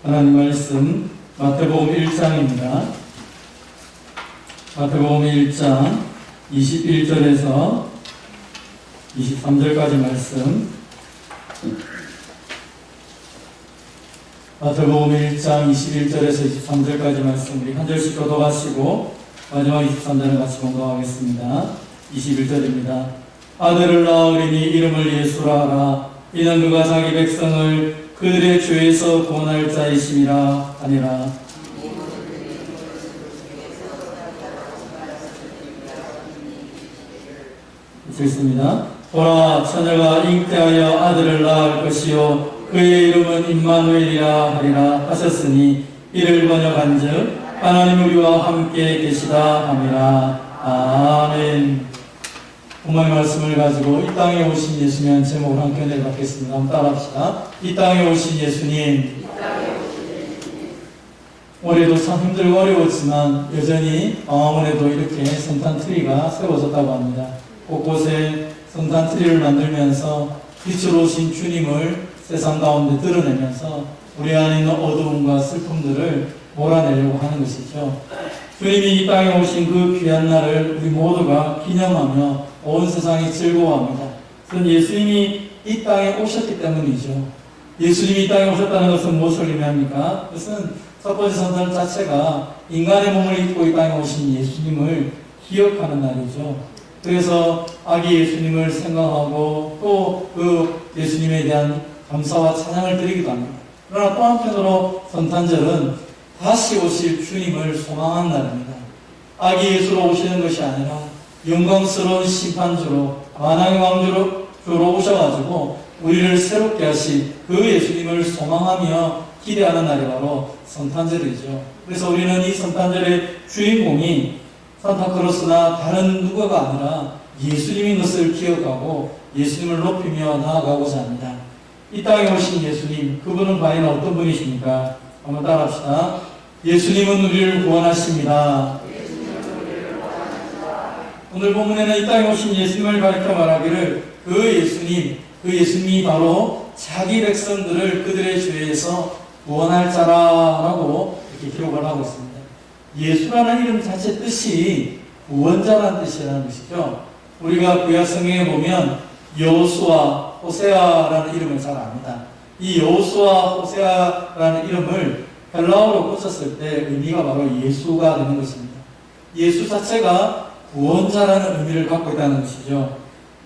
하나님 말씀 마태복음 1장입니다. 마태복음 1장 21절에서 23절까지 말씀. 마태복음 1장 21절에서 23절까지 말씀 우리 한 절씩 교독하시고 마지막 23절을 같이 공독하겠습니다. 21절입니다. 아들을 낳으리니 이름을 예수라 하라. 이는 그가 자기 백성을 그들의 죄에서 구원할 자이심이라 하니라. 읽습니다. 보라, 처녀가 잉태하여 아들을 낳을 것이요 그의 이름은 임마누엘이라 하리라 하셨으니 이를 번역한즉 하나님 우리와 함께 계시다 함이라. 아멘. 부모의 말씀을 가지고 이 땅에 오신 예수님 제목을 함께 내려받겠습니다. 한번 따라합시다. 이 땅에 오신 예수님. 올해도 참 힘들고 어려웠지만 여전히 광화문에도 이렇게 성탄 트리가 세워졌다고 합니다. 곳곳에 성탄 트리를 만들면서 빛으로 오신 주님을 세상 가운데 드러내면서 우리 안에 있는 어두움과 슬픔들을 몰아내려고 하는 것이죠. 주님이 이 땅에 오신 그 귀한 날을 우리 모두가 기념하며 온 세상이 즐거워합니다. 그건 예수님이 이 땅에 오셨기 때문이죠. 예수님이 이 땅에 오셨다는 것은 무엇을 의미합니까? 그것은 첫 번째 성탄 자체가 인간의 몸을 입고 이 땅에 오신 예수님을 기억하는 날이죠. 그래서 아기 예수님을 생각하고 또 그 예수님에 대한 감사와 찬양을 드리기도 합니다. 그러나 또 한편으로 성탄절은 다시 오실 주님을 소망한 날입니다. 아기 예수로 오시는 것이 아니라 영광스러운 심판주로 만왕의 왕주로 오셔가지고 우리를 새롭게 하신 그 예수님을 소망하며 기대하는 날이 바로 성탄절이죠. 그래서 우리는 이 성탄절의 주인공이 산타크로스나 다른 누구가 아니라 예수님인 것을 기억하고 예수님을 높이며 나아가고자 합니다. 이 땅에 오신 예수님, 그분은 과연 어떤 분이십니까? 한번 따라합시다. 예수님은 우리를 구원하십니다. 오늘 본문에는 이 땅에 오신 예수님을 가리켜 말하기를 그 예수님이 바로 자기 백성들을 그들의 죄에서 구원할 자라라고 이렇게 기록을 하고 있습니다. 예수라는 이름 자체 뜻이 구원자라는 뜻이라는 것이죠. 우리가 구약 성경에 보면 여호수아, 호세아라는 이름을 잘 압니다. 이 여호수아, 호세아라는 이름을 헬라어로 고쳤을 때 의미가 바로 예수가 되는 것입니다. 예수 자체가 구원자라는 의미를 갖고 있다는 것이죠.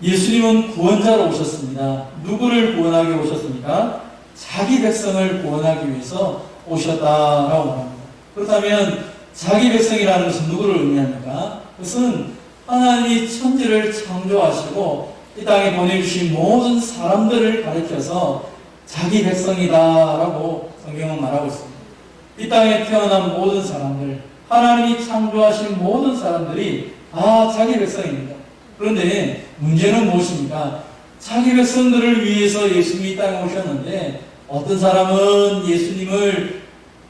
예수님은 구원자로 오셨습니다. 누구를 구원하기 오셨습니까? 자기 백성을 구원하기 위해서 오셨다라고 합니다. 그렇다면 자기 백성이라는 것은 누구를 의미합니까? 그것은 하나님이 천지를 창조하시고 이 땅에 보내주신 모든 사람들을 가리켜서 자기 백성이다라고 성경은 말하고 있습니다. 이 땅에 태어난 모든 사람들, 하나님이 창조하신 모든 사람들이 다 자기 백성입니다. 그런데 문제는 무엇입니까? 자기 백성들을 위해서 예수님이 이 땅에 오셨는데 어떤 사람은 예수님을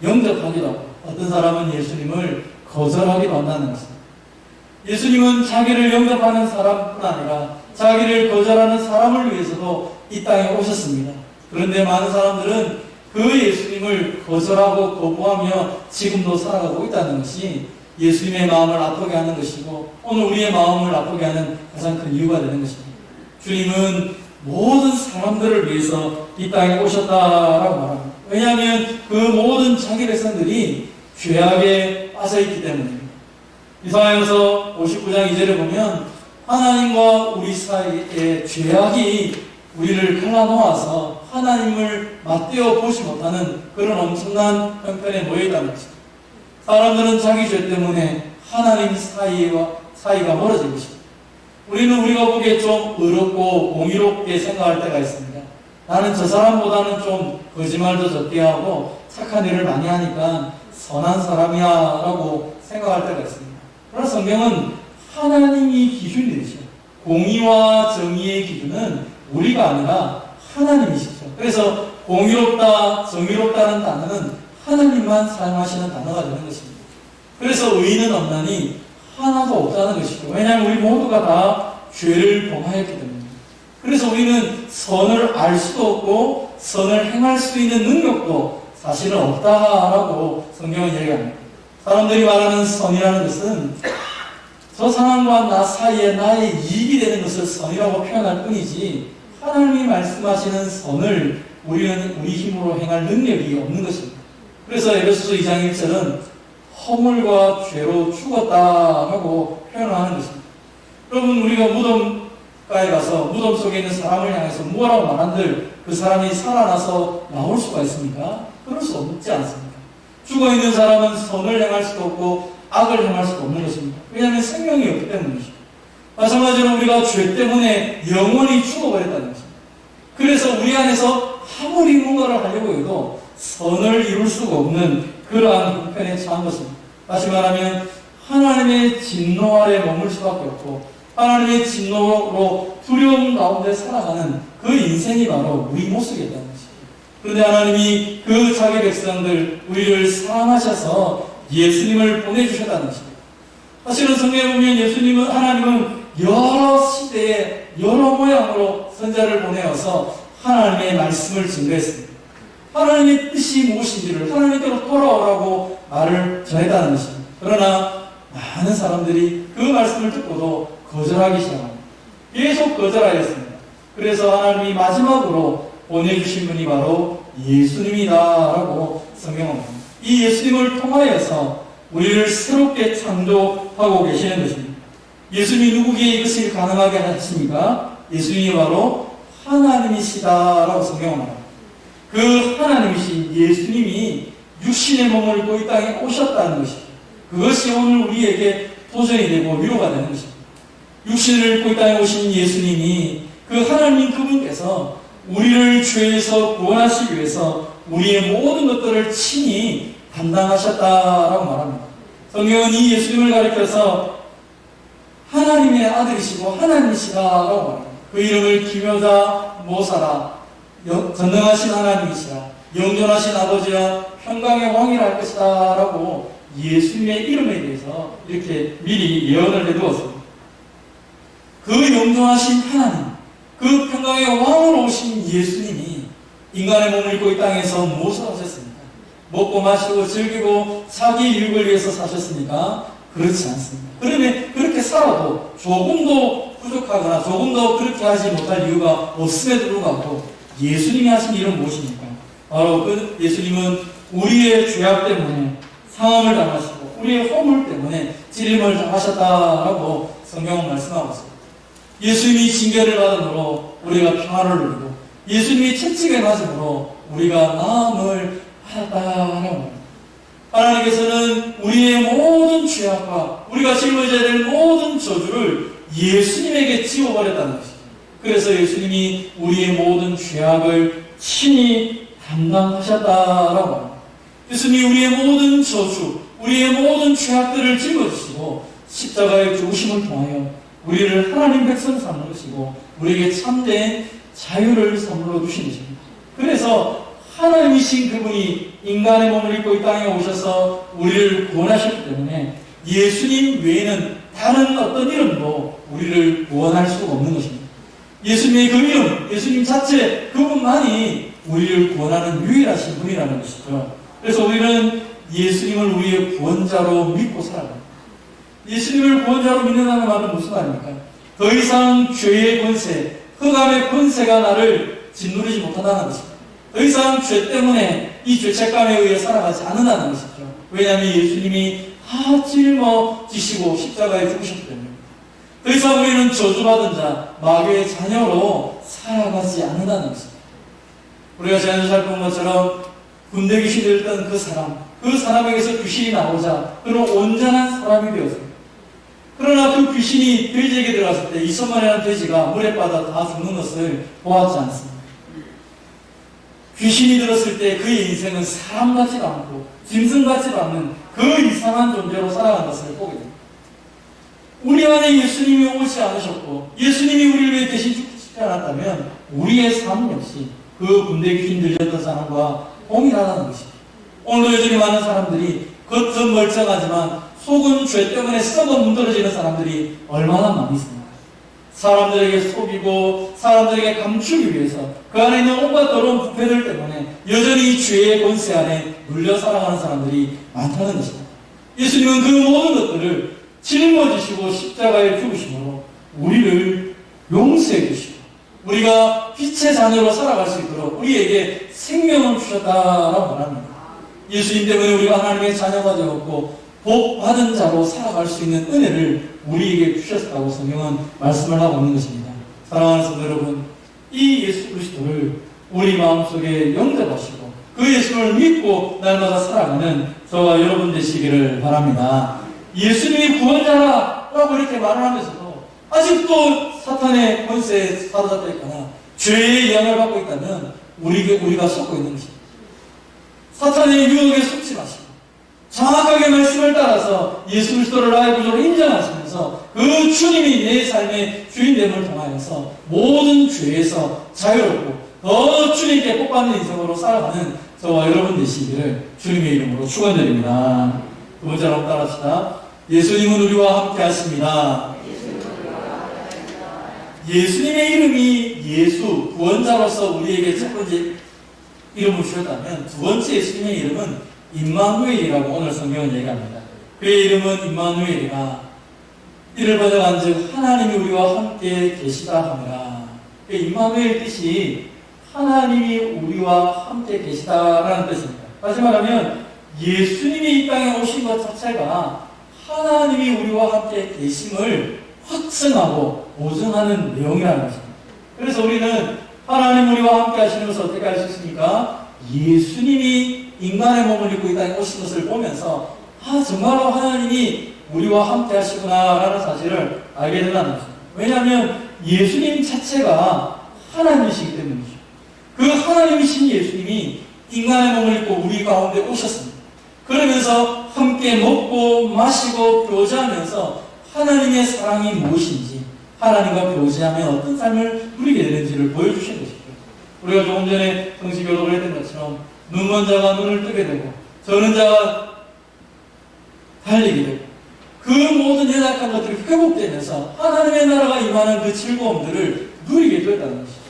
영접하기도 하고 어떤 사람은 예수님을 거절하기도 한다는 것입니다. 예수님은 자기를 영접하는 사람뿐 아니라 자기를 거절하는 사람을 위해서도 이 땅에 오셨습니다. 그런데 많은 사람들은 그 예수님을 거절하고 거부하며 지금도 살아가고 있다는 것이 예수님의 마음을 아프게 하는 것이고 오늘 우리의 마음을 아프게 하는 가장 큰 이유가 되는 것입니다. 주님은 모든 사람들을 위해서 이 땅에 오셨다라고 말합니다. 왜냐하면 그 모든 자기 백성들이 죄악에 빠져있기 때문입니다. 이사야서 59장 2절에 보면 하나님과 우리 사이에 죄악이 우리를 갈라놓아서 하나님을 맞대어 보지 못하는 그런 엄청난 형편에 놓여있다는 것입니다. 사람들은 자기 죄 때문에 하나님 사이가 멀어진 것입니다. 우리는 우리가 보기에 좀 의롭고 공의롭게 생각할 때가 있습니다. 나는 저 사람보다는 좀 거짓말도 적게 하고 착한 일을 많이 하니까 선한 사람이야 라고 생각할 때가 있습니다. 그러나 성경은 하나님이 기준이 되죠. 공의와 정의의 기준은 우리가 아니라 하나님이시죠. 그래서 공의롭다, 정의롭다는 단어는 하나님만 사용하시는 단어가 되는 것입니다. 그래서 의인은 없나니 하나도 없다는 것이죠. 왜냐하면 우리 모두가 다 죄를 범하였기 때문입니다. 그래서 우리는 선을 알 수도 없고 선을 행할 수 있는 능력도 사실은 없다라고 성경은 얘기합니다. 사람들이 말하는 선이라는 것은 저 사람과 나 사이에 나의 이익이 되는 것을 선이라고 표현할 뿐이지, 하나님이 말씀하시는 선을 우리는 우리 힘으로 행할 능력이 없는 것입니다. 그래서 에베소서 2장 1절은 허물과 죄로 죽었다라고 표현하는 것입니다. 여러분, 우리가 무덤가에 가서 무덤 속에 있는 사람을 향해서 뭐라고 말한들 그 사람이 살아나서 나올 수가 있습니까? 그럴 수 없지 않습니까? 죽어있는 사람은 선을 행할 수도 없고 악을 행할 수도 없는 것입니다. 왜냐하면 생명이 없기 때문이죠. 마찬가지로 우리가 죄 때문에 영원히 죽어버렸다는 것입니다. 그래서 우리 안에서 아무리 뭔가를 하려고 해도 선을 이룰 수가 없는 그러한 형편에 처한 것입니다. 다시 말하면 하나님의 진노 아래 머물 수밖에 없고 하나님의 진노로 두려움 가운데 살아가는 그 인생이 바로 우리 모습이었다는 것입니다. 그런데 하나님이 그 자기 백성들 우리를 사랑하셔서 예수님을 보내주셨다는 것입니다. 사실은 성경에 보면 하나님은 여러 시대에 여러 모양으로 선자를 보내어서 하나님의 말씀을 증거했습니다. 하나님의 뜻이 무엇인지를 하나님께로 돌아오라고 말을 전했다는 것입니다. 그러나 많은 사람들이 그 말씀을 듣고도 거절하기 시작합니다. 계속 거절하였습니다. 그래서 하나님이 마지막으로 보내주신 분이 바로 예수님이다라고 성경은 합니다. 이 예수님을 통하여서 우리를 새롭게 창조하고 계시는 것입니다. 예수님이 누구에게 이것을 가능하게 하십니까? 예수님이 바로 하나님이시다라고 성경은 합니다. 그 하나님이신 예수님이 육신의 몸을 입고 이 땅에 오셨다는 것입니다. 그것이 오늘 우리에게 도전이 되고 위로가 되는 것입니다. 육신을 입고 이 땅에 오신 예수님이 그 하나님 그분께서 우리를 죄에서 구원하시기 위해서 우리의 모든 것들을 친히 담당하셨다라고 말합니다. 성경은 이 예수님을 가리켜서 하나님의 아들이시고 하나님이시다라고 말합니다. 그 이름을 기묘자 모사라, 전능하신 하나님이시라, 영존하신 아버지라, 평강의 왕이라 할 것이다 라고 예수님의 이름에 대해서 이렇게 미리 예언을 해두었습니다. 그 영존하신 하나님, 그 평강의 왕으로 오신 예수님이 인간의 몸을 입고 이 땅에서 무엇을 하셨습니까? 먹고 마시고 즐기고 자기 유익을 위해서 사셨습니까? 그렇지 않습니다. 그러면 그렇게 살아도 조금도 부족하거나 조금도 그렇게 하지 못할 이유가 없음에도 불구하고 예수님이 하신 일은 무엇입니까? 바로 그 예수님은 우리의 죄악 때문에 상함을 당하시고 우리의 허물 때문에 찔림을 당하셨다라고 성경은 말씀하고 있습니다. 예수님이 징계를 받음으로 우리가 평안을 누리고 예수님이 채찍에 맞음으로 우리가 나음을 받았다라고 합니다. 하나님께서는 우리의 모든 죄악과 우리가 짊어져야 될 모든 저주를 예수님에게 지워버렸다는 것입니다. 그래서 예수님이 우리의 모든 죄악을 친히 담당하셨다라고 합니다. 예수님이 우리의 모든 저주, 우리의 모든 죄악들을 짊어지시고 십자가의 죽으심을 통하여 우리를 하나님 백성 삼는 것이고 우리에게 참된 자유를 선물로 주신 것입니다. 그래서 하나님이신 그분이 인간의 몸을 입고 이 땅에 오셔서 우리를 구원하셨기 때문에 예수님 외에는 다른 어떤 이름도 우리를 구원할 수가 없는 것입니다. 예수님의 그 이름, 예수님 자체 그분만이 우리를 구원하는 유일하신 분이라는 것이죠. 그래서 우리는 예수님을 우리의 구원자로 믿고 살아갑니다. 예수님을 구원자로 믿는다는 말은 무슨 말입니까? 더 이상 죄의 권세, 흑암의 권세가 나를 짓누르지 못한다는 것입니다. 더 이상 죄 때문에 이 죄책감에 의해 살아가지 않는다는 것이죠. 왜냐하면 예수님이 다 짊어지시고 십자가에 죽으셨기 때문에 더 이상 우리는 저주받은 자, 마귀의 자녀로 살아가지 않는다는 것입니다. 우리가 지난주 살펴본 것처럼 군대 귀신이 들던 그 사람에게서 귀신이 나오자 그는 온전한 사람이 되었습니다. 그러나 그 귀신이 돼지에게 들어갔을 때 2천마리라는 돼지가 물에 빠져 다 죽는 것을 보았지 않습니다. 귀신이 들었을 때 그의 인생은 사람 같지도 않고 짐승 같지도 않는 그 이상한 존재로 살아가는 것을 보게 됩니다. 우리 안에 예수님이 오지 않으셨고 예수님이 우리를 위해 대신 죽지 않았다면 우리의 삶 역시 그 군대 귀신 들렸던 사람과 동일하다는 것입니다. 오늘도 여전히 많은 사람들이 겉은 멀쩡하지만 속은 죄 때문에 썩어 문드러지는 사람들이 얼마나 많이 있습니까? 사람들에게 속이고 사람들에게 감추기 위해서 그 안에 있는 온갖 더러운 부패들 때문에 여전히 죄의 권세 안에 눌려 살아가는 사람들이 많다는 것입니다. 예수님은 그 모든 것들을 짊어지시고 십자가에 죽으심으로 우리를 용서해 주시고 우리가 빛의 자녀로 살아갈 수 있도록 우리에게 생명을 주셨다라고 말합니다. 예수님 때문에 우리가 하나님의 자녀가 되었고 복 받은 자로 살아갈 수 있는 은혜를 우리에게 주셨다고 성경은 말씀을 하고 있는 것입니다. 사랑하는 성도 여러분, 이 예수 그리스도를 우리 마음속에 영접하시고 그 예수를 믿고 날마다 살아가는 저와 여러분 되시기를 바랍니다. 예수님이 구원자라고 이렇게 말을 하면서도 아직도 사탄의 권세에 사로잡혀 있거나 죄의 영향을 받고 있다면 우리가 속고 있는 것입니다. 사탄의 유혹에 속지 마시고 정확하게 말씀을 따라서 예수 그리스도를 나의 구주로 인정하시면서 그 주님이 내 삶의 주인됨을 통하여서 모든 죄에서 자유롭고 더 주님께 복받는 인생으로 살아가는 저와 여러분 되시기를 주님의 이름으로 축원드립니다. 두 번째로 따라합시다. 예수님은 우리와 함께 하십니다. 예수님의 이름이 예수, 구원자로서 우리에게 첫 번째 이름을 주셨다면 두 번째 예수님의 이름은 임마누엘이라고 오늘 성경은 얘기합니다. 그의 이름은 임마누엘이라 이를 번역한 즉 하나님이 우리와 함께 계시다 함이라. 임마누엘 뜻이 하나님이 우리와 함께 계시다라는 뜻입니다. 다시 말하면 예수님이 이 땅에 오신 것 자체가 하나님이 우리와 함께 계심을 확증하고 보증하는 내용이라는 것입니다. 그래서 우리는 하나님 우리와 함께 하시는 것을 어떻게 알 수 있습니까? 예수님이 인간의 몸을 입고 이 땅에 오신 것을 보면서 정말로 하나님이 우리와 함께 하시구나 라는 사실을 알게 된다는 것입니다. 왜냐하면 예수님 자체가 하나님이시기 때문이죠. 그 하나님이신 예수님이 인간의 몸을 입고 우리 가운데 오셨습니다. 그러면서 함께 먹고 마시고 교제하면서 하나님의 사랑이 무엇인지 하나님과 교제하며 어떤 삶을 누리게 되는지를 보여주신 것이죠. 우리가 조금 전에 성시교독을 했던 것처럼 눈먼 자가 눈을 뜨게 되고 저는 자가 달리게 되고 그 모든 연약한 것들이 회복되면서 하나님의 나라가 임하는 그 즐거움들을 누리게 되었다는 것이죠.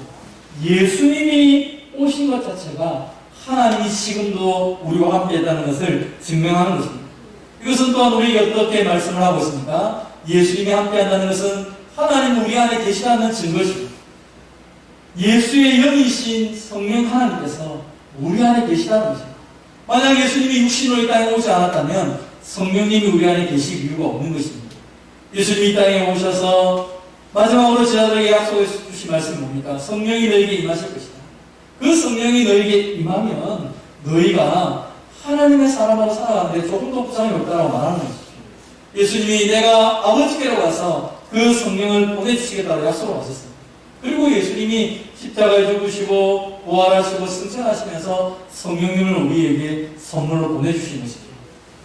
예수님이 오신 것 자체가 하나님이 지금도 우리와 함께 있다는 것을 증명하는 것입니다. 이것은 또한 우리에게 어떻게 말씀을 하고 있습니까? 예수님이 함께 한다는 것은 하나님 우리 안에 계시다는 증거입니다. 예수의 영이신 성령 하나님께서 우리 안에 계시다는 것입니다. 만약 예수님이 육신으로 이 땅에 오지 않았다면 성령님이 우리 안에 계실 이유가 없는 것입니다. 예수님이 이 땅에 오셔서 마지막으로 제자들에게 약속해 주신 말씀이 뭡니까? 성령이 너에게 임하실 것이다. 그 성령이 너에게 임하면 너희가 하나님의 사람으로 살아가는데 조금도 부담이 없다고 말하는 것이죠. 예수님이 내가 아버지께로 가서 그 성령을 보내주시겠다고 약속을 하셨습니다. 그리고 예수님이 십자가에 죽으시고 부활하시고 승천하시면서 성령님을 우리에게 선물로 보내주신 것이죠.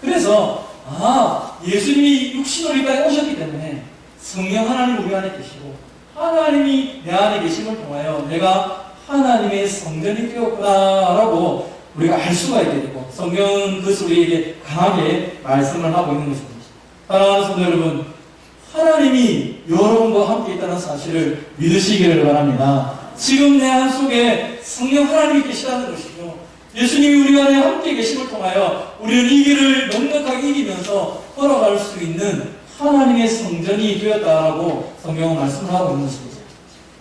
그래서 예수님이 육신으로 이 땅에 오셨기 때문에 성령 하나님 우리 안에 계시고 하나님이 내 안에 계심을 통하여 내가 하나님의 성전이 되었구나라고 우리가 알 수가 있게 되고 성경은 그것을 우리에게 강하게 말씀을 하고 있는 것입니다. 사랑하는 성도 여러분, 하나님이 여러분과 함께 있다는 사실을 믿으시기를 바랍니다. 지금 내 안 속에 성령 하나님이 계시다는 것이죠. 예수님이 우리 안에 함께 계심을 통하여 우리는 이 길을 넉넉하게 이기면서 걸어갈 수 있는 하나님의 성전이 되었다라고 성경은 말씀을 하고 있는 것입니다.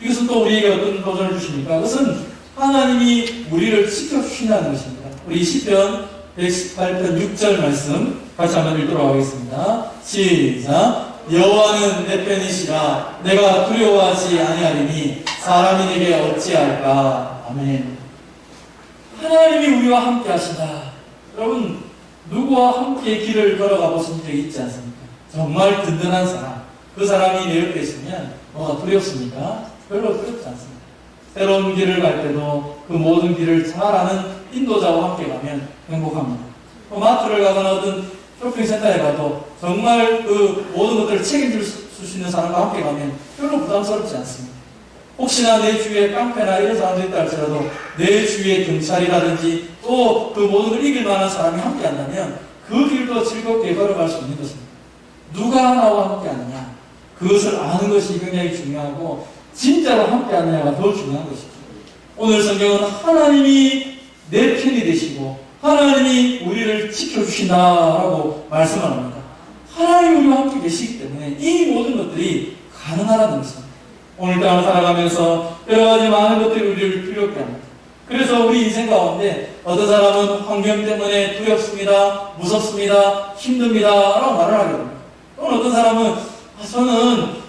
이것은 또 우리에게 어떤 도전을 주십니까? 그것은 하나님이 우리를 지켜주신다는 것입니다. 우리 시편 118편 6절 말씀 같이 한번 읽도록 하겠습니다. 시작. 여호와는 내 편이시라 내가 두려워하지 아니하리니 사람이 내게 어찌할까. 아멘. 하나님이 우리와 함께 하신다. 여러분 누구와 함께 길을 걸어가 보신 적이 있지 않습니까? 정말 든든한 사람, 그 사람이 내 옆에 있으면 뭐가 두렵습니까? 별로 두렵지 않습니다. 새로운 길을 갈 때도 그 모든 길을 잘 아는 인도자와 함께 가면 행복합니다. 마트를 가거나 어떤 쇼핑센터에 가도 정말 그 모든 것들을 책임질 수 있는 사람과 함께 가면 별로 부담스럽지 않습니다. 혹시나 내 주위에 깡패나 이런 사람도 있다 할지라도 내 주위에 경찰이라든지 또 그 모든 걸 이길 만한 사람이 함께 한다면 그 길도 즐겁게 걸어갈 수 있는 것입니다. 누가 나와 함께 하느냐? 그것을 아는 것이 굉장히 중요하고 진짜로 함께 하느냐가 더 중요한 것이죠. 오늘 성경은 하나님이 내 편이 되시고 하나님이 우리를 지켜주신다라고 말씀을 합니다. 하나님이 우리와 함께 계시기 때문에 이 모든 것들이 가능하다는 것입니다. 오늘 땅을 살아가면서 여러 가지 많은 것들이 우리를 두렵게 합니다. 그래서 우리 인생 가운데 어떤 사람은 환경 때문에 두렵습니다, 무섭습니다, 힘듭니다 라고 말을 하게 됩니다. 또는 어떤 사람은 저는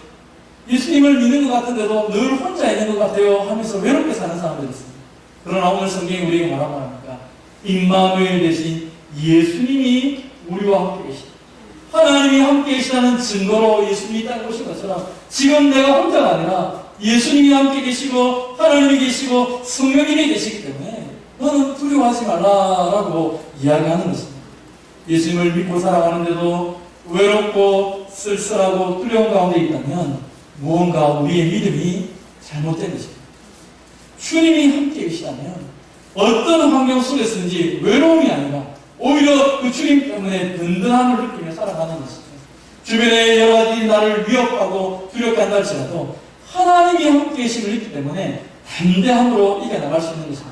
예수님을 믿는 것 같은데도 늘 혼자 있는 것 같아요 하면서 외롭게 사는 사람들이 있습니다. 그러나 오늘 성경이 우리에게 뭐라고 합니까? 임마누엘 대신 예수님이 우리와 함께 계시다. 하나님이 함께 계시다는 증거로 예수님이 땅에 오신 것처럼 지금 내가 혼자가 아니라 예수님이 함께 계시고 하나님이 계시고 성령님이 계시기 때문에 너는 두려워하지 말라라고 이야기하는 것입니다. 예수님을 믿고 살아가는데도 외롭고 쓸쓸하고 두려운 가운데 있다면 무언가 우리의 믿음이 잘못된 것입니다. 주님이 함께 계시다면 어떤 환경 속에서든지 외로움이 아니라 오히려 그 주님 때문에 든든함을 느끼며 살아가는 것입니다. 주변에 여러 가지 나를 위협하고 두렵게 한다 할지라도 하나님이 함께 계심을 믿기 때문에 담대함으로 이겨나갈 수 있는 것입니다.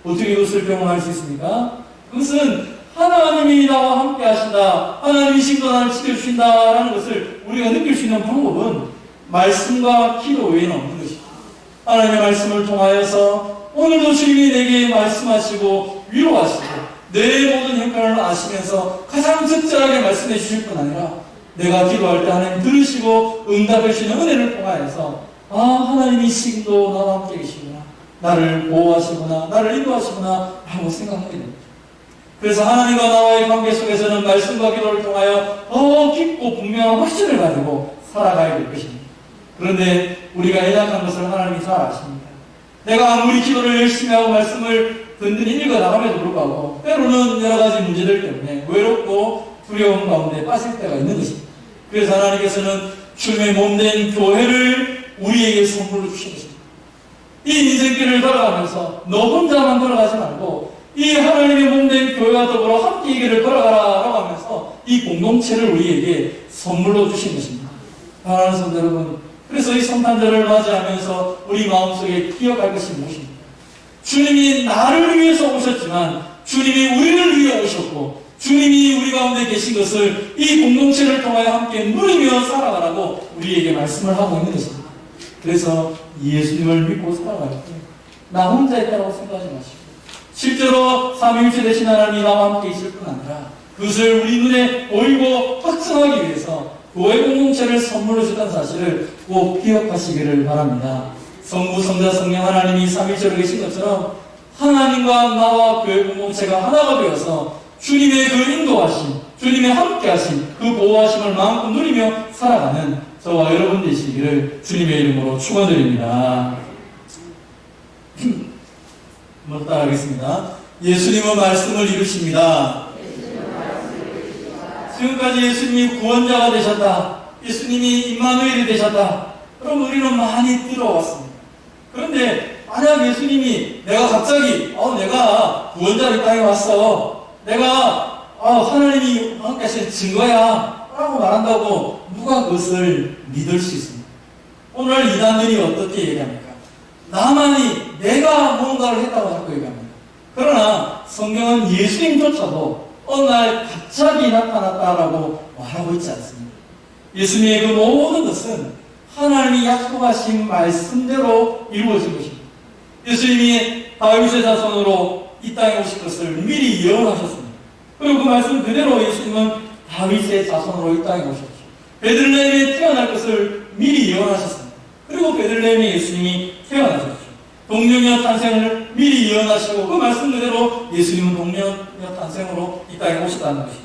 어떻게 이것을 경험할 수 있습니까? 그것은 하나님이 나와 함께 하신다, 하나님이 신도 나를 지켜주신다라는 것을 우리가 느낄 수 있는 방법은 말씀과 기도 외에는 없는 것입니다. 하나님의 말씀을 통하여서 오늘도 주님이 내게 말씀하시고 위로하시고 내 모든 형편을 아시면서 가장 적절하게 말씀해 주실 뿐 아니라 내가 기도할 때 하나님 들으시고 응답해 주시는 은혜를 통하여서 하나님이 지금도 나와 함께 계시구나, 나를 보호하시구나, 나를 인도하시구나 라고 생각하게 됩니다. 그래서 하나님과 나와의 관계 속에서는 말씀과 기도를 통하여 더 깊고 분명한 확신을 가지고 살아가야 될 것입니다. 그런데 우리가 연약한 것을 하나님이 잘 아십니다. 내가 아무리 기도를 열심히 하고 말씀을 든든히 읽어나감에도 불구하고 때로는 여러 가지 문제들 때문에 외롭고 두려움 가운데 빠질 때가 있는 것입니다. 그래서 하나님께서는 주님의 몸된 교회를 우리에게 선물로 주신 것입니다. 이 인생길을 걸어가면서 너 혼자만 걸어가지 말고 이 하나님의 몸된 교회와 더불어 함께 이 길을 걸어가라라고 하면서 이 공동체를 우리에게 선물로 주신 것입니다. 사랑하는 성도 여러분, 그래서 이 성탄절을 맞이하면서 우리 마음속에 기억할 것이 무엇입니까? 주님이 나를 위해서 오셨지만 주님이 우리를 위해 오셨고 주님이 우리 가운데 계신 것을 이 공동체를 통하여 함께 누리며 살아가라고 우리에게 말씀을 하고 있는 것입니다. 그래서 예수님을 믿고 살아갈 때 나 혼자 있다고 생각하지 마시고 실제로 삼위일체 되신 하나님이 나와 함께 있을 뿐 아니라 그것을 우리 눈에 보이고 확증하기 위해서 교회 공동체를 선물로 줬다는 사실을 꼭 기억하시기를 바랍니다. 성부, 성자, 성령 하나님이 삼위일체로 계신 것처럼 하나님과 나와 교회 공동체가 하나가 되어서 주님의 그 인도하심, 주님의 함께하심, 그 보호하심을 마음껏 누리며 살아가는 저와 여러분 되시기를 주님의 이름으로 축원드립니다. 한번 따라하겠습니다. 예수님은 말씀을 이루십니다. 지금까지 예수님이 구원자가 되셨다, 예수님이 임마누엘이 되셨다. 그럼 우리는 많이 들어왔습니다. 그런데 만약 예수님이 내가 갑자기 내가 구원자로 이 땅에 왔어, 내가 하나님이 함께 하신 증거야 라고 말한다고 누가 그것을 믿을 수 있습니까? 오늘 이단들이 어떻게 얘기합니까? 나만이 내가 뭔가를 했다고 자꾸 얘기합니다. 그러나 성경은 예수님조차도 어느 날 갑자기 나타났다라고 말하고 있지 않습니다. 예수님의 그 모든 것은 하나님이 약속하신 말씀대로 이루어진 것입니다. 예수님이 다윗의 자손으로 이 땅에 오실 것을 미리 예언하셨습니다. 그리고 그 말씀 그대로 예수님은 다윗의 자손으로 이 땅에 오셨죠. 베들레헴에 태어날 것을 미리 예언하셨습니다. 그리고 베들레헴에 예수님이 태어나셨죠. 동령녀 탄생을 미리 예언하시고 그 말씀 그대로 예수님은 동령녀 탄생으로 이 땅에 오셨다는 것이죠.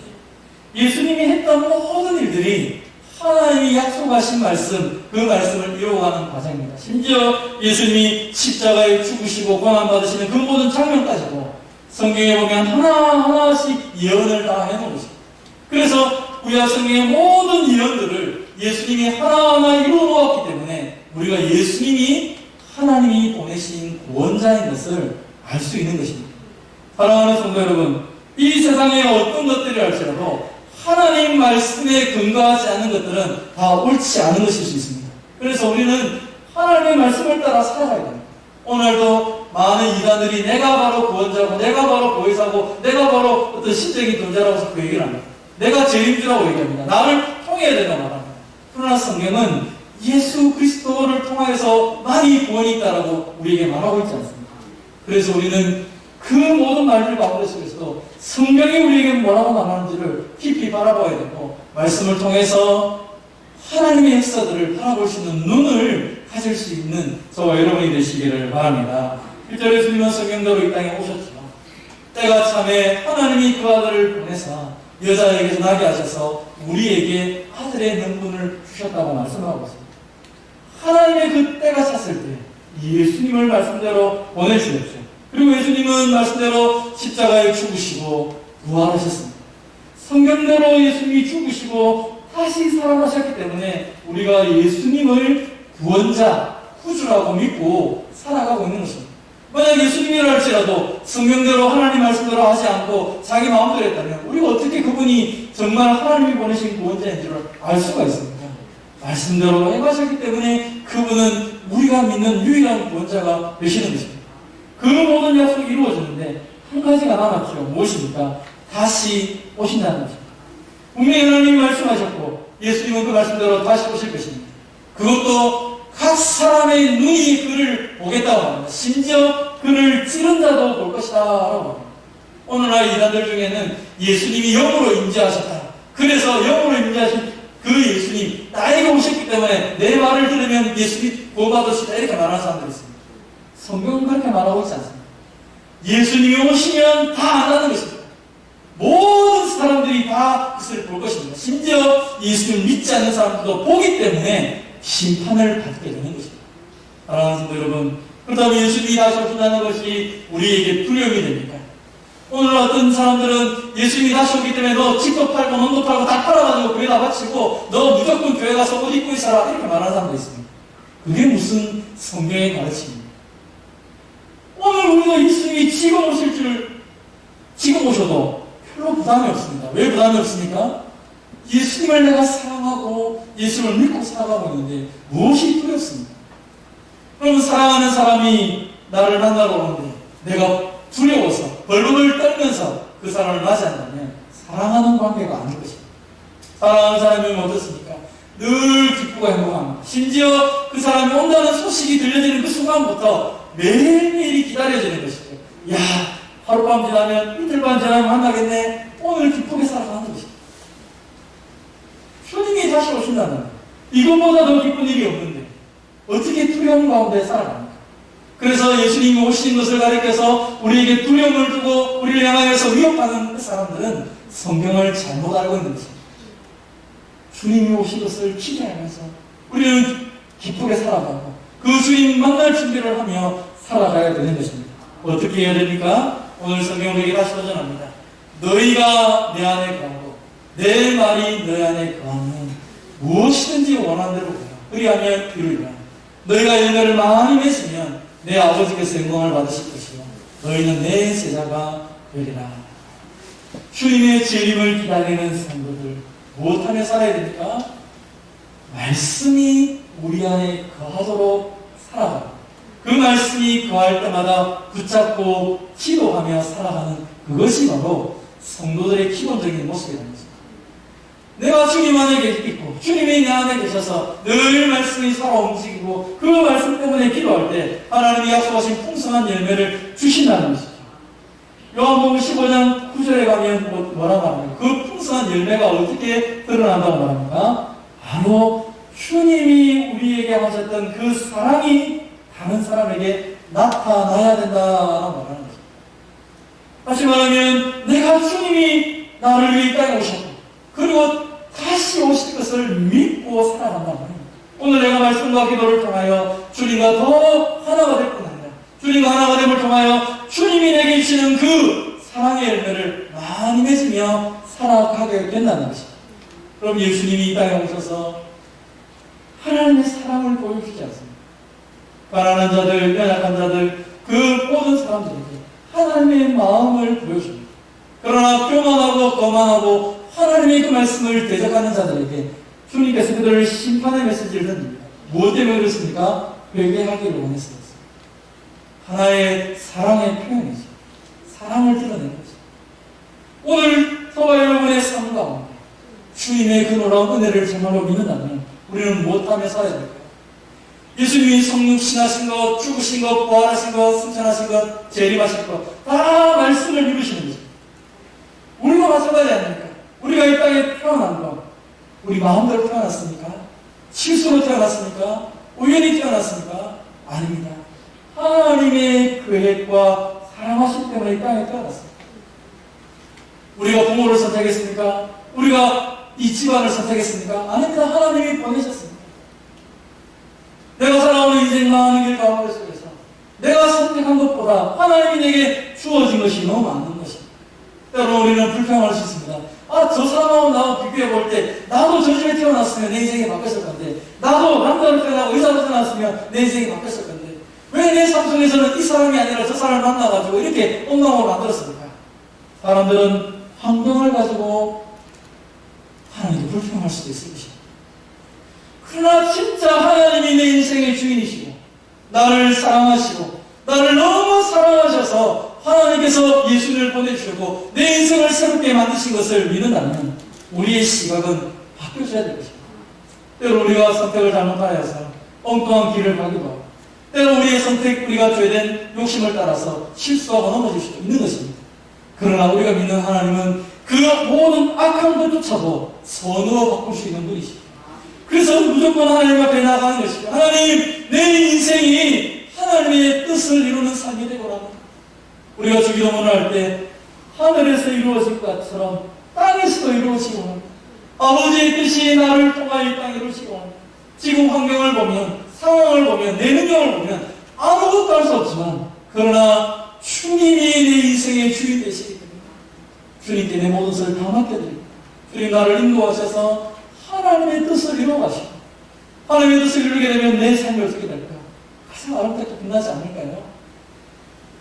예수님이 했던 모든 일들이 하나님이 약속하신 말씀, 그 말씀을 이루어가는 과정입니다. 심지어 예수님이 십자가에 죽으시고 고난받으시는 그 모든 장면까지도 성경에 보면 하나하나씩 예언을 다 해놓은 것입니다. 그래서 구약 성경의 모든 예언들을 예수님이 하나하나 이루어 놓았기 때문에 우리가 예수님이 하나님이 보내신 구원자인 것을 알 수 있는 것입니다. 사랑하는 성도 여러분, 이 세상에 어떤 것들이 할지라도 하나님 말씀에 근거하지 않는 것들은 다 옳지 않은 것일 수 있습니다. 그래서 우리는 하나님의 말씀을 따라 살아가야 됩니다. 오늘도 많은 이단들이 내가 바로 구원자고, 내가 바로 보혜사고, 내가 바로 어떤 신적인 존재라고 그 얘기를 합니다. 내가 죄인주라고 얘기합니다. 나를 통해야 된다고 말합니다. 그러나 성경은 예수 그리스도를 통하여서 많이 구원이 있다라고 우리에게 말하고 있지 않습니까? 그래서 우리는 그 모든 말들 가운데 속에서도 성경이 우리에게 뭐라고 말하는지를 깊이 바라봐야 되고, 말씀을 통해서 하나님의 역사들을 바라볼 수 있는 눈을 가질 수 있는 저와 여러분이 되시기를 바랍니다. 1절에 주님은 성경대로 이 땅에 오셨지만 때가 참에 하나님이 그 아들을 보내사 여자에게서 나게 하셔서 우리에게 아들의 명분을 주셨다고 말씀하고 있습니다. 하나님의 그 때가 찼을 때 예수님을 말씀대로 보내주셨죠. 그리고 예수님은 말씀대로 십자가에 죽으시고 부활하셨습니다. 성경대로 예수님이 죽으시고 다시 살아나셨기 때문에 우리가 예수님을 구원자, 구주라고 믿고 살아가고 있는 것입니다. 만약 예수님이라 할지라도 성경대로 하나님 말씀대로 하지 않고 자기 마음대로 했다면 우리가 어떻게 그분이 정말 하나님이 보내신 구원자인 줄을 알 수가 있습니까? 말씀대로 행하셨기 때문에 그분은 우리가 믿는 유일한 구원자가 되시는 것입니다. 그 모든 약속이 이루어졌는데 한 가지가 남았죠. 무엇입니까? 다시 오신다는 것입니다. 분명히 하나님이 말씀하셨고 예수님은 그 말씀대로 다시 오실 것입니다. 그것도 각 사람의 눈이 그를 보겠다고 합니다. 심지어 그를 찌른 자도 볼 것이다 라고 합니다. 오늘날 이단들 중에는 예수님이 영으로 임재하셨다. 그래서 영으로 임재하신 그 예수님, 나에게 오셨기 때문에 내 말을 들으면 예수님 구원받으시다 이렇게 말하는 사람들이 있습니다. 성경은 그렇게 말하고 있지 않습니다. 예수님이 오시면 다 안다는 것입니다. 모든 사람들이 다 그것을 볼 것입니다. 심지어 예수님을 믿지 않는 사람들도 보기 때문에 심판을 받게 되는 것입니다. 사랑하는 성도 여러분, 그렇다면 예수님이 다시 오신다는 것이 우리에게 두려움이 됩니까? 오늘 어떤 사람들은 예수님이 다시 오기 때문에 너 집도 팔고 몸도 팔고 다 팔아가지고 교회다 바치고 너 무조건 교회 가서 옷 입고 있어라 이렇게 말하는 사람도 있습니다. 그게 무슨 성경의 가르침입니까? 오늘 우리가 예수님이 지금 오셔도 별로 부담이 없습니다. 왜 부담이 없습니까? 예수님을 내가 사랑하고 예수님을 믿고 살아가고 있는데 무엇이 두렵습니까? 그러면 사랑하는 사람이 나를 만나러 오는데 내가 두려워서 벌벌을 떨면서 그 사람을 맞이한다면 사랑하는 관계가 아닌 것입니다. 사랑하는 사람이면 어떻습니까? 늘 기쁘고 행복합니다. 심지어 그 사람이 온다는 소식이 들려지는 그 순간부터 매일매일이 기다려지는 것이죠. 야, 하룻밤 지나면 이틀반 지나면 만나겠네. 오늘 기쁘게 살아가는 것입니다. 주님이 다시 오신다는 이것보다 더 기쁜 일이 없는데 어떻게 두려움 가운데 살아갑니까? 그래서 예수님이 오신 것을 가리켜서 우리에게 두려움을 두고 우리를 향하여서 위협하는 그 사람들은 성경을 잘못 알고 있는 것입니다. 주님이 오신 것을 기대하면서 우리는 기쁘게 살아가고 그 주님 만날 준비를 하며 살아가야 되는 것입니다. 어떻게 해야 됩니까? 오늘 성경은 우리에게 다시 도전합니다. 너희가 내 안에 거하고 내 말이 너희 안에 거하면 무엇이든지 원하는 대로 구하라. 그리하면 이루리라. 너희가 열매를 많이 맺으면 내 아버지께서 영광을 받으실 것이요 너희는 내 제자가 되리라. 주님의 재림을 기다리는 성도들 무엇하며 살아야 됩니까? 말씀이 우리 안에 거하도록 살아가고 그 말씀이 거할 때마다 붙잡고 기도하며 살아가는 그것이 바로 성도들의 기본적인 모습이라는 것입니다. 내가 주님 안에 있고 주님이 내 안에 계셔서 늘 말씀이 살아 움직이고 그 말씀 때문에 기도할 때 하나님이 약속하신 풍성한 열매를 주신다는 것이죠. 요한복음 15장 9절에 가면 뭐라고 합니까? 그 풍성한 열매가 어떻게 드러난다고 말합니까? 바로 주님이 우리에게 하셨던 그 사랑이 다른 사람에게 나타나야 된다라고 말하는 것입니다. 다시 말하면 내가 주님이 나를 위해 이 땅에 오셨고 그리고 다시 오실 것을 믿고 살아간단 말입니다. 오늘 내가 말씀과 기도를 통하여 주님과 더 하나가 될 뿐 아니라 주님과 하나가 됨을 통하여 주님이 내게 주시는 그 사랑의 열매를 많이 맺으며 살아가게 된다는 것입니다. 그럼 예수님이 이 땅에 오셔서 하나님의 사랑을 보여주지 않습니다. 가난한 자들, 연약한 자들, 그 모든 사람들에게 하나님의 마음을 보여줍니다. 그러나 교만하고 거만하고 하나님의 하나님의 그 말씀을 대적하는 자들에게 주님께서 그들을 심판의 메시지를 던집니다. 무엇 때문에 그렇습니까? 회개하기를 원했습니다. 하나의 사랑의 표현이죠. 사랑을 드러낸 거죠. 오늘 저와 여러분의 삶 가운데 주님의 그 놀라운 은혜를 정말로 믿는다면 우리는 무엇하며 살아야 될까요? 예수님이 성육신하신 것, 죽으신 것, 부활하신 것, 승천하신 것, 재림하신 것, 다 말씀을 이루시는 거죠. 우리가 마찬가지 아닙니까? 우리가 이 땅에 태어난 것, 우리 마음대로 태어났습니까? 실수로 태어났습니까? 우연히 태어났습니까? 아닙니다. 하나님의 계획과 사랑하심 때문에 이 땅에 태어났습니다. 우리가 부모를 선택했습니까? 우리가 이 집안을 선택했습니까? 아닙니다. 하나님이 보내셨습니다. 내가 살아오는 인생 많은 길 가운데 속에서 내가 선택한 것보다 하나님이 내게 주어진 것이 너무 많은 것입니다. 때로는 우리는 불평할 수 있습니다. 저 사람하고 나하고 비교해 볼 때 나도 저 집에 태어났으면 내 인생이 바뀌었을 건데, 나도 남자로 태어나고 의사로 태어났으면 내 인생이 바뀌었을 건데, 왜 내 삶 속에서는 이 사람이 아니라 저 사람을 만나가지고 이렇게 엉망으로 만들었습니까? 사람들은 환경을 가지고 하나님께 불평할 수도 있을 것입니다. 그러나 진짜 하나님이 내 인생의 주인이시고 나를 사랑하시고 나를 너무 사랑하셔서 하나님께서 예수를 보내주시고 내 인생을 새롭게 만드신 것을 믿는다면 우리의 시각은 바뀌어져야 될 것입니다. 때로 우리가 선택을 잘못하여서 엉뚱한 길을 가기도 하고, 때로 우리의 선택, 우리가 죄된 욕심을 따라서 실수하고 넘어질 수도 있는 것입니다. 그러나 우리가 믿는 하나님은 그 모든 악한 것조차도 선으로 바꿀 수 있는 분이십니다. 그래서 무조건 하나님 앞에 나가는 것입니다. 하나님, 내 인생이 하나님의 뜻을 이루는 삶이 되고라 합니다. 우리가 주기도문을 할 때 하늘에서 이루어질 것처럼 땅에서도 이루어지고 합니다. 아버지의 뜻이 나를 통하여 이 땅에 이루어지고 합니다. 지금 환경을 보면, 상황을 보면, 내 능력을 보면 아무것도 할 수 없지만, 그러나 주님이 내 인생의 주인 되시기 때문에 주님께 내 모든 것을 다 맡겨드립니다. 주님 나를 인도하셔서 하나님의 뜻을 이루어가시고, 하나님의 뜻을 이루게 되면 내 삶이 어떻게 될까요? 가장 아름답게 빛나지 않을까요?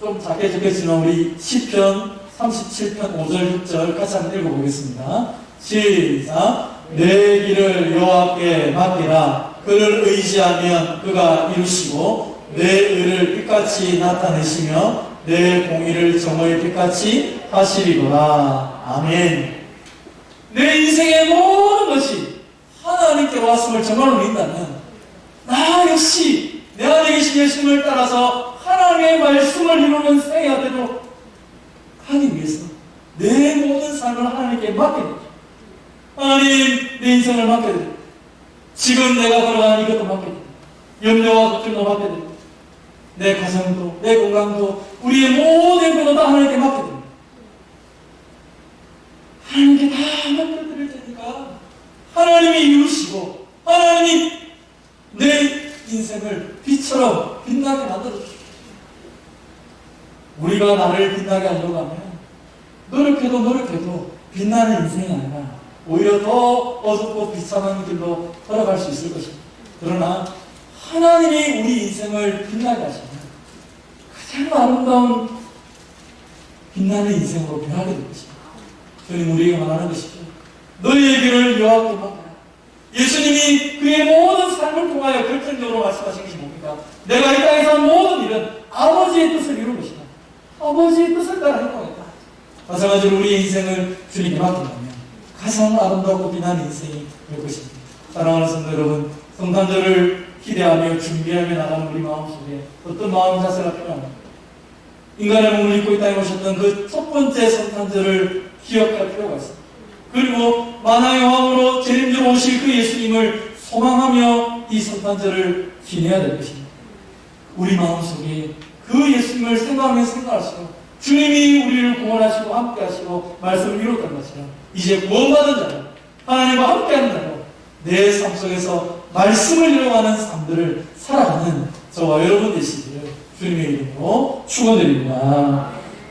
좀 작게 적혀지는 우리 시편 37편 5절 6절 같이 한번 읽어보겠습니다. 시작. 내 길을 여호와께 맡기라. 그를 의지하면 그가 이루시고 내 의를 빛같이 나타내시며 내 공의를 정오의 빛같이 하시리로다. 아멘. 내 인생의 모든 것이 하나님께 왔음을 정말로 믿는다면 나 역시 내 안에 계신 예수님을 따라서 하나님의 말씀을 이루는 생애가 되도록 하기 위해서 내 모든 삶을 하나님께 맡겨드립니다. 하나님, 내 인생을 맡겨드립니다. 지금 내가 걸어가는 이것도 맡겨드립니다. 염려와 걱정도 맡겨드립니다. 내 가정도, 내 건강도, 우리의 모든 것도 다 하나님께 맡겨드립니다. 하나님께 다 맡겨드릴 테니까 하나님이 이루시고 하나님이 내 인생을 빛처럼 빛나게 만들어주십시오. 우리가 나를 빛나게 하려고 하면 노력해도 빛나는 인생이 아니라 오히려 더 어둡고 비참한 길로 걸어갈 수 있을 것입니다. 그러나 하나님이 우리 인생을 빛나게 하시면 가장 아름다운 빛나는 인생으로 변하게 될 것입니다. 주님 우리에게 말하는 것이죠. 너희의 길을 여호와께 맡겨라. 예수님이 그의 모든 삶을 통하여 결정적으로 말씀하신 것이 뭡니까? 내가 이 땅에서 한 모든 일은 아버지의 뜻을 이룰 것이다. 아버지의 뜻을 따라 행동했다. 마찬가지로 우리의 인생을 주님께 맡긴다면 가장 아름답고 빛나는 인생이 될 것입니다. 사랑하는 성도 여러분, 성탄절을 기대하며 준비하며 나가는 우리 마음속에 어떤 마음 자세가 필요합니까? 인간의 몸을 입고 이 땅에 오셨던 그 첫 번째 성탄절을 기억할 필요가 있습니다. 그리고 만왕의 왕으로 재림으로 오실 그 예수님을 소망하며 이 성탄절을 지내야 될 것입니다. 우리 마음속에 그 예수님을 생각하시고 주님이 우리를 구원하시고 함께하시고 말씀을 이뤘던 것처럼 이제 구원받은 자로 하나님과 함께하는 자로 내 삶 속에서 말씀을 이뤄가는 삶들을 살아가는 저와 여러분 되시기를 주님의 이름으로 축원드립니다.